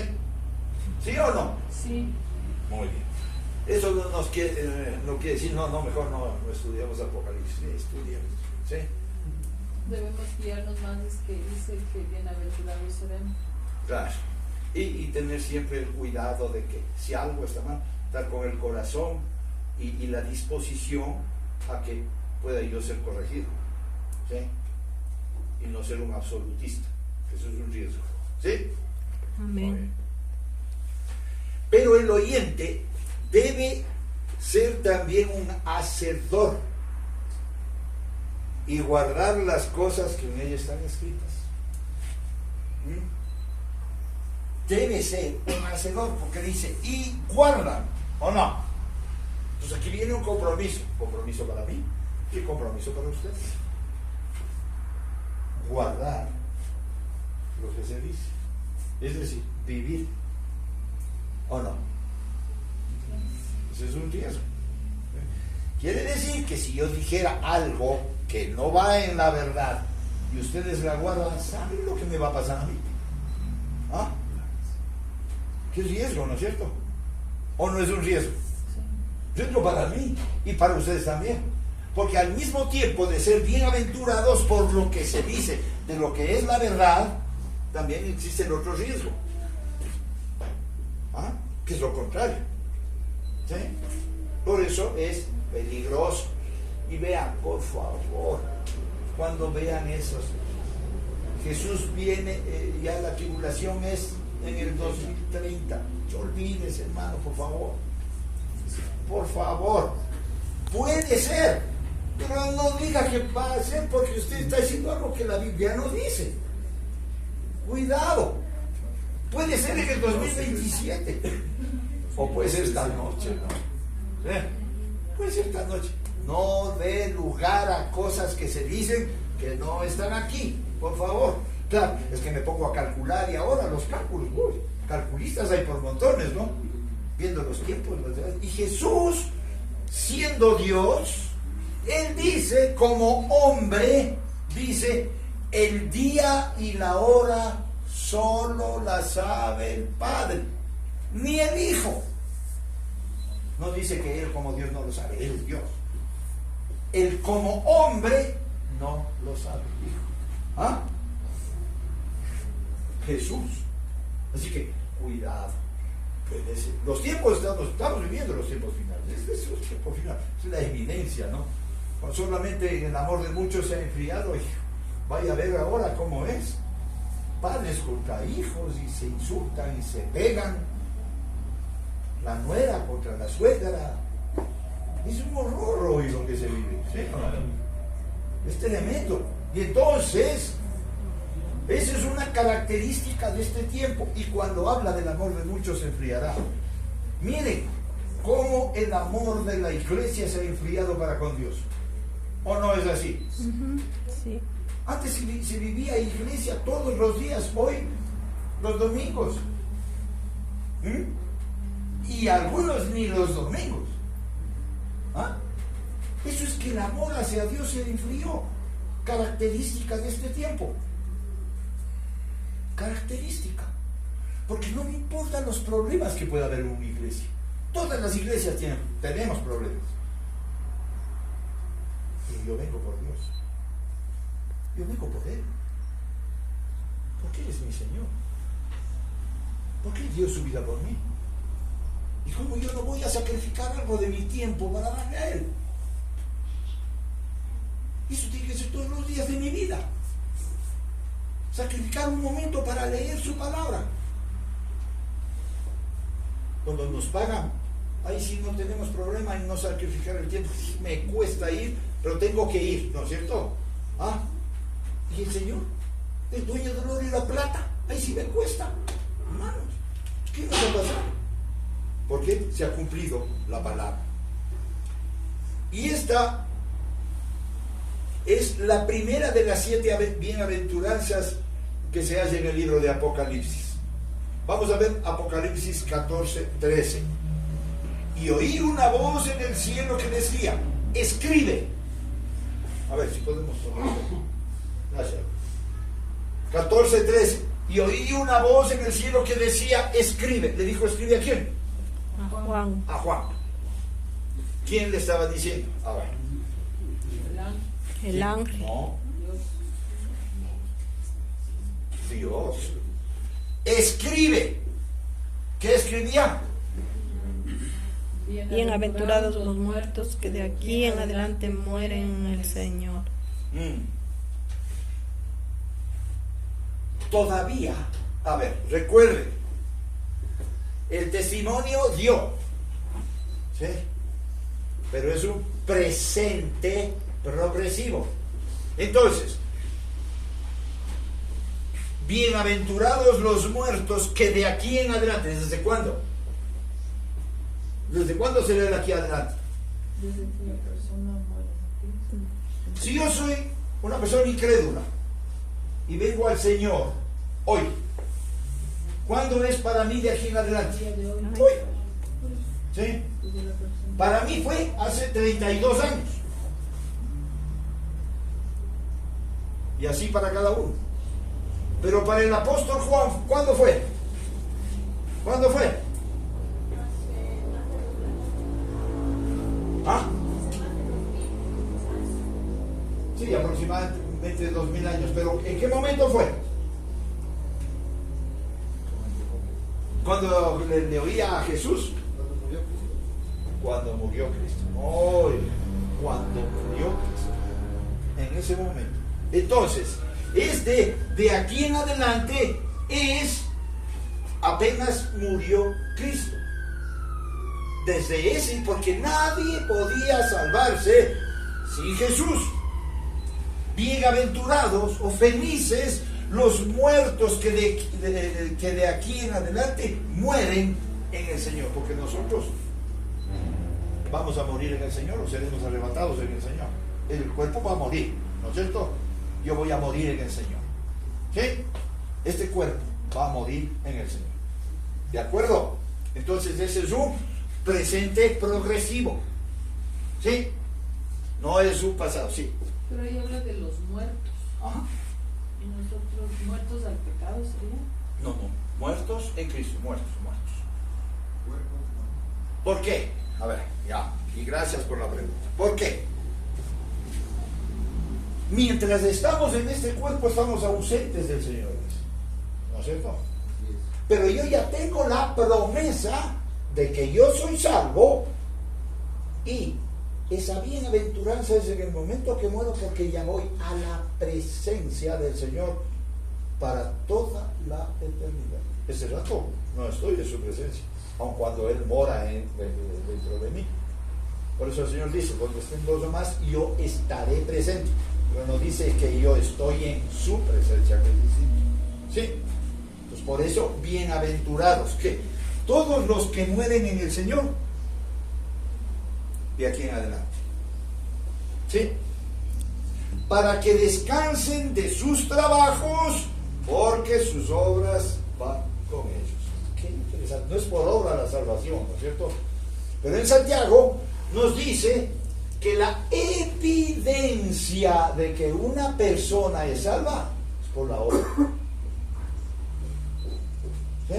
¿Sí o no? Sí. Muy bien. Eso no quiere decir, mejor no estudiamos Apocalipsis, estudiamos. ¿Sí? Debemos guiarnos más, es que dice que bienaventurados seremos. Claro. Y tener siempre el cuidado de que si algo está mal, estar con el corazón y la disposición a que pueda yo ser corregido. ¿Sí? Y no ser un absolutista. Eso es un riesgo. ¿Sí? Amén. Pero el oyente debe ser también un hacedor y guardar las cosas que en ella están escritas. Debe ser un hacedor, porque dice, y guardan, ¿o no? Entonces aquí viene un compromiso para mí y compromiso para ustedes. Guardar lo que se dice, es decir, vivir, ¿o no? Ese es un riesgo. Quiere decir que si yo dijera algo que no va en la verdad y ustedes la guardan, ¿saben lo que me va a pasar a mí? ¿Ah? ¿Qué riesgo, no es cierto? ¿O no es un riesgo? Riesgo para mí y para ustedes también. Porque al mismo tiempo de ser bienaventurados por lo que se dice de lo que es la verdad, también existe el otro riesgo. ¿Ah? Que es lo contrario. ¿Sí? Por eso es peligroso. Y vean, por favor, cuando vean esos, Jesús viene, ya la tribulación es en el 2030. No olvides, hermano, por favor. Por favor. Puede ser, pero no diga que va a ser porque usted está diciendo algo que la Biblia no dice. Cuidado. Puede ser en el 2027. O puede ser esta noche, ¿no? Puede ser esta noche. No dé lugar a cosas que se dicen que no están aquí, por favor. Claro, es que me pongo a calcular y ahora los cálculos, calculistas hay por montones, ¿no? Viendo los tiempos. Y Jesús, siendo Dios, Él dice, como hombre, dice, el día y la hora solo la sabe el Padre, ni el Hijo. No dice que Él como Dios no lo sabe, Él es Dios. Él como hombre no lo sabe, Hijo. ¿Ah? Jesús. Así que, cuidado. Los tiempos, estamos viviendo los tiempos finales. Es los tiempos finales. Es la evidencia, ¿no? Cuando solamente el amor de muchos se ha enfriado, y vaya a ver ahora cómo es. Padres contra hijos y se insultan y se pegan. La nuera contra la suegra. Es un horror hoy lo que se vive. ¿Sí? Es tremendo. Y entonces, esa es una característica de este tiempo. Y cuando habla del amor de muchos se enfriará. Miren cómo el amor de la iglesia se ha enfriado para con Dios. ¿O no es así? Sí. Antes se vivía iglesia todos los días, hoy los domingos. Y algunos ni los domingos. ¿Ah? Eso es que el amor hacia Dios se enfrió. Característica de este tiempo. Característica. Porque no me importan los problemas que pueda haber en una iglesia. Todas las iglesias tenemos problemas. Y yo vengo por Dios. Yo vengo por Él. Porque Él es mi Señor. Porque Él dio su vida por mí. Y como yo no voy a sacrificar algo de mi tiempo para darle a Él. Eso tiene que ser todos los días de mi vida. Sacrificar un momento para leer su palabra. Cuando nos pagan, ahí sí no tenemos problema en no sacrificar el tiempo. Me cuesta ir, pero tengo que ir, ¿no es cierto? ¿Ah? Y el Señor, el dueño del oro y la plata, ahí sí me cuesta. Hermanos, ¿qué nos va a pasar? Porque se ha cumplido la palabra. Y esta es la primera de las 7 bienaventuranzas que se halla en el libro de Apocalipsis. Vamos a ver Apocalipsis 14:13. Y oí una voz en el cielo que decía, escribe. A ver si podemos ponerlo. Gracias. 14:13. Y oí una voz en el cielo que decía, escribe. ¿Le dijo escribe a quién? A Juan. A Juan. ¿Quién le estaba diciendo? A ver. El ángel. No. Dios. Escribe. ¿Qué escribía? Bienaventurados los muertos que de aquí en adelante mueren en el Señor. Todavía, a ver, recuerden, el testimonio dio, ¿sí? Pero es un presente progresivo. Entonces, bienaventurados los muertos que de aquí en adelante, ¿desde cuándo? ¿Desde cuándo se lee de aquí adelante? Desde que la persona muere. Si yo soy una persona incrédula y vengo al Señor hoy, ¿cuándo es para mí de aquí en adelante? Día de hoy. Hoy. ¿Sí? Desde la persona. Para mí fue hace 32 años. Y así para cada uno. Pero para el apóstol Juan, ¿cuándo fue? ¿Cuándo fue? ¿Ah? Sí, aproximadamente 2000 años. Pero ¿en qué momento fue? Cuando le oía a Jesús. cuando murió Cristo. Hoy, cuando murió Cristo. En ese momento. Entonces, de aquí en adelante es apenas murió Cristo. Desde ese, porque nadie podía salvarse sin Jesús. Bienaventurados o felices los muertos que de aquí en adelante mueren en el Señor, porque nosotros vamos a morir en el Señor o seremos arrebatados en el Señor. El cuerpo va a morir, ¿no es cierto? Yo voy a morir en el Señor. ¿Sí? Este cuerpo va a morir en el Señor. ¿De acuerdo? Entonces ese es un presente progresivo. ¿Sí? No es un pasado, sí. Pero ahí habla de los muertos. Ajá. ¿Y nosotros muertos al pecado sería? No, muertos en Cristo, muertos. ¿Por qué? A ver, ya, y gracias por la pregunta. ¿Por qué? Mientras estamos en este cuerpo estamos ausentes del Señor, ¿no es cierto? Pero yo ya tengo la promesa de que yo soy salvo, y esa bienaventuranza es en el momento que muero, porque ya voy a la presencia del Señor para toda la eternidad. Ese rato no estoy en su presencia, aun cuando Él mora dentro de mí. Por eso el Señor dice, cuando estén dos o más, yo estaré presente. Pero no dice que yo estoy en su presencia, que es distinto. ¿Sí? Pues por eso, bienaventurados, que todos los que mueren en el Señor, de aquí en adelante. ¿Sí? Para que descansen de sus trabajos, porque sus obras van con ellos. Qué interesante. No es por obra la salvación, ¿no es cierto? Pero en Santiago nos dice que la evidencia de que una persona es salva es por la obra. ¿Sí?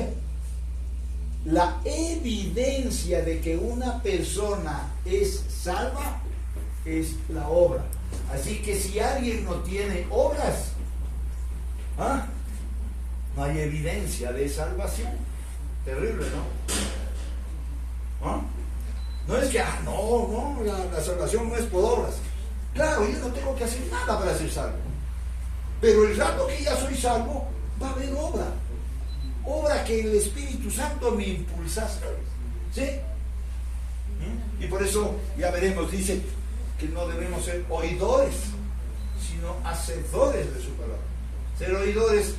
La evidencia de que una persona es salva es la obra. Así que si alguien no tiene obras, no hay evidencia de salvación. Terrible, ¿no? No es que, la salvación no es por obras. Claro, yo no tengo que hacer nada para ser salvo. Pero el rato que ya soy salvo, va a haber obra. Obra que el Espíritu Santo me impulsa. ¿Sí? Y por eso, ya veremos, dice que no debemos ser oidores, sino hacedores de su palabra. Ser oidores,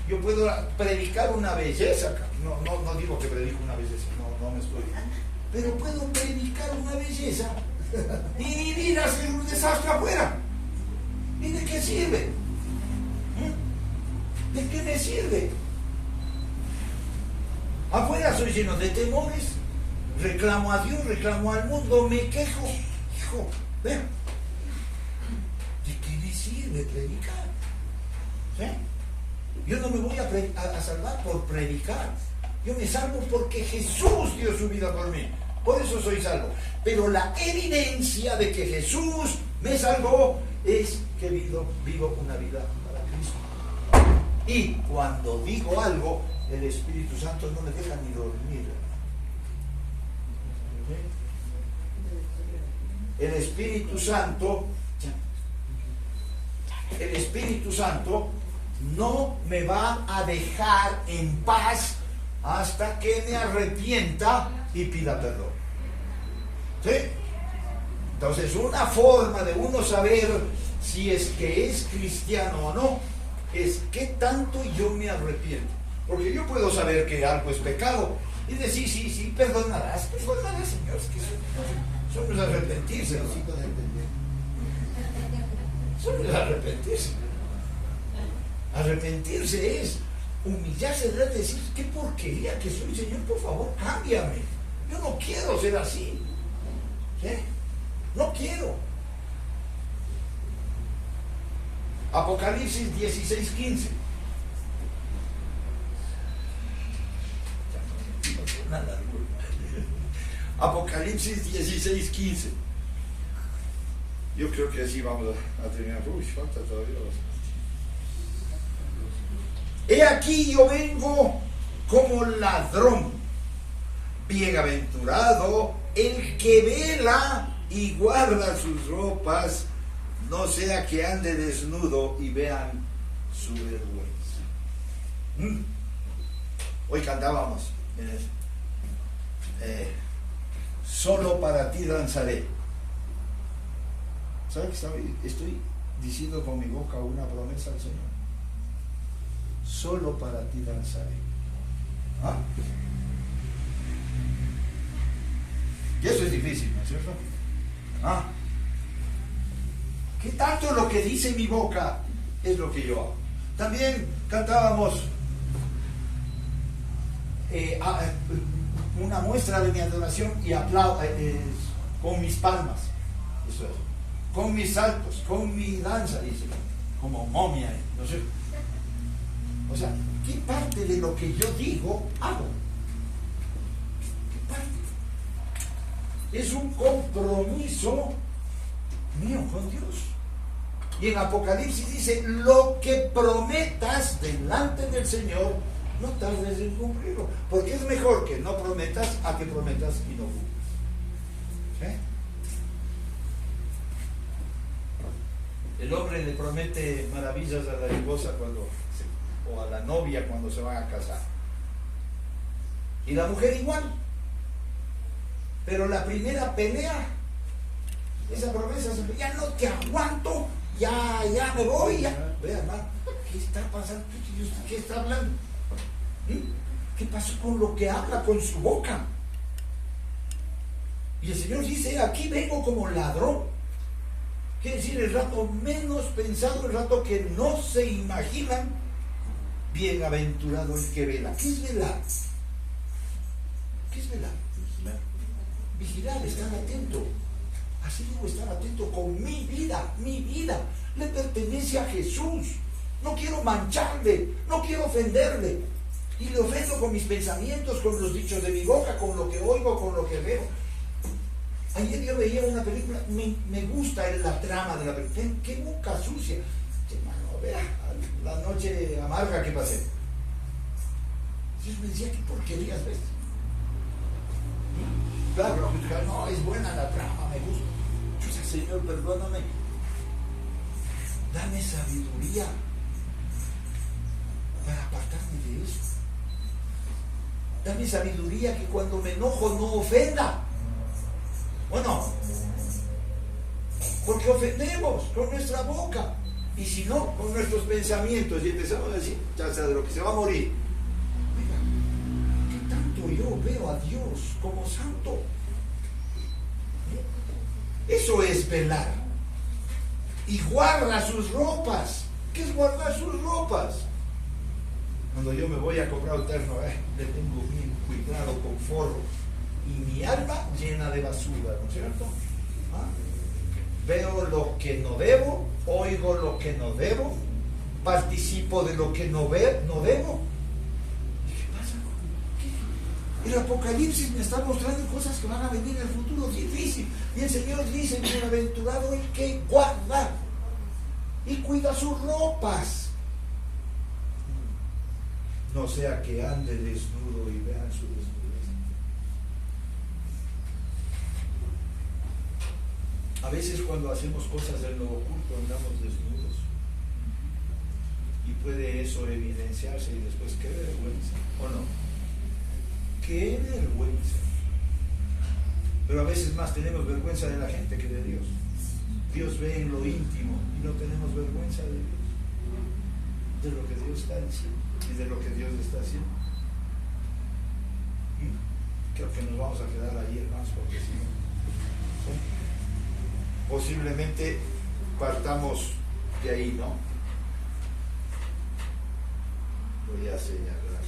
yo puedo predicar una belleza. No digo que predico una belleza, no me estoy. Pero puedo predicar una belleza y vivir a hacer un desastre afuera. ¿Y de qué sirve? ¿De qué me sirve? Afuera soy lleno de temores, reclamo a Dios, reclamo al mundo, me quejo. Hijo, vean, ¿de qué me sirve predicar? ¿Sí? Yo no me voy a salvar por predicar. Yo me salvo porque Jesús dio su vida por mí. Por eso soy salvo. Pero la evidencia de que Jesús me salvó es que vivo una vida para Cristo. Y cuando digo algo, el Espíritu Santo no me deja ni dormir. El Espíritu Santo no me va a dejar en paz hasta que me arrepienta y pida perdón. ¿Sí? Entonces, una forma de uno saber si es que es cristiano o no es qué tanto yo me arrepiento. Porque yo puedo saber que algo es pecado y decir, sí, perdonarás, Señor. Es que eso no es arrepentirse, ¿no? Eso no es arrepentirse. Arrepentirse es humillarse, de decir, qué porquería que soy, Señor, por favor, cámbiame. Yo no quiero ser así. ¿Sí? No quiero. Apocalipsis 16:15. Apocalipsis 16:15. Yo creo que así vamos a terminar. Uy, falta todavía. He aquí yo vengo como ladrón. Bienaventurado el que vela y guarda sus ropas, no sea que ande desnudo y vean su vergüenza. Hoy cantábamos, solo para ti danzaré. ¿Sabes qué estoy diciendo con mi boca una promesa al Señor? Solo para ti danzaré. ¿Ah? Y eso es difícil, ¿no es cierto? ¿Ah? ¿Qué tanto lo que dice mi boca es lo que yo hago? También cantábamos una muestra de mi adoración y aplaudo con mis palmas, eso es, con mis saltos, con mi danza, dice, como momia, ¿no sé? O sea, ¿qué parte de lo que yo digo hago? ¿Qué parte? Es un compromiso mío con Dios. Y en Apocalipsis dice, lo que prometas delante del Señor, no tardes en cumplirlo, porque es mejor que no prometas a que prometas y no cumplas. El hombre le promete maravillas a la esposa o a la novia cuando se van a casar, y la mujer igual, pero la primera pelea, esa promesa, ya no te aguanto, ya me voy, ya. Vea, hermano, ¿qué está pasando? ¿Qué está hablando? ¿Qué pasó con lo que habla con su boca? Y el Señor dice, aquí vengo como ladrón. Quiere decir, el rato menos pensado, el rato que no se imaginan. Bienaventurado el que vela. ¿Qué es velar? ¿Qué es velar? Vigilar, estar atento. Así debo estar atento con mi vida. Mi vida le pertenece a Jesús. No quiero mancharle, no quiero ofenderle. Y le ofendo con mis pensamientos, con los dichos de mi boca, con lo que oigo, con lo que veo. Ayer yo veía una película, me gusta la trama de la película. ¡Qué boca sucia! Hermano, vea, la noche amarga que pasé. Dios me decía, ¿qué porquerías ves? Claro, no, es buena la trama, me gusta. Yo decía, Señor, perdóname. Dame sabiduría para apartarme de eso. Dame sabiduría que cuando me enojo no ofenda. ¿O no? Porque ofendemos con nuestra boca. Y si no, con nuestros pensamientos. Y empezamos a decir, ya sea de lo que se va a morir. Mira, ¿qué tanto yo veo a Dios como santo? Eso es velar. Y guarda sus ropas. ¿Qué es guardar sus ropas? Cuando yo me voy a comprar un terno, le tengo bien cuidado con forro. Y mi alma llena de basura, ¿no es cierto? ¿Ah? Veo lo que no debo, oigo lo que no debo, participo de lo que no debo. ¿Y qué pasa? El Apocalipsis me está mostrando cosas que van a venir en el futuro difícil. Y el Señor dice, bienaventurado el que guarda y cuida sus ropas. No sea que ande desnudo y vean su desnudez. A veces cuando hacemos cosas en lo oculto andamos desnudos. Y puede eso evidenciarse y después qué vergüenza, ¿o no? Qué vergüenza. Pero a veces más tenemos vergüenza de la gente que de Dios. Dios ve en lo íntimo y no tenemos vergüenza de Dios, de lo que Dios está diciendo y de lo que Dios está haciendo. Creo que nos vamos a quedar ahí, hermanos, porque si no, posiblemente partamos de ahí, ¿no? Voy a señalar.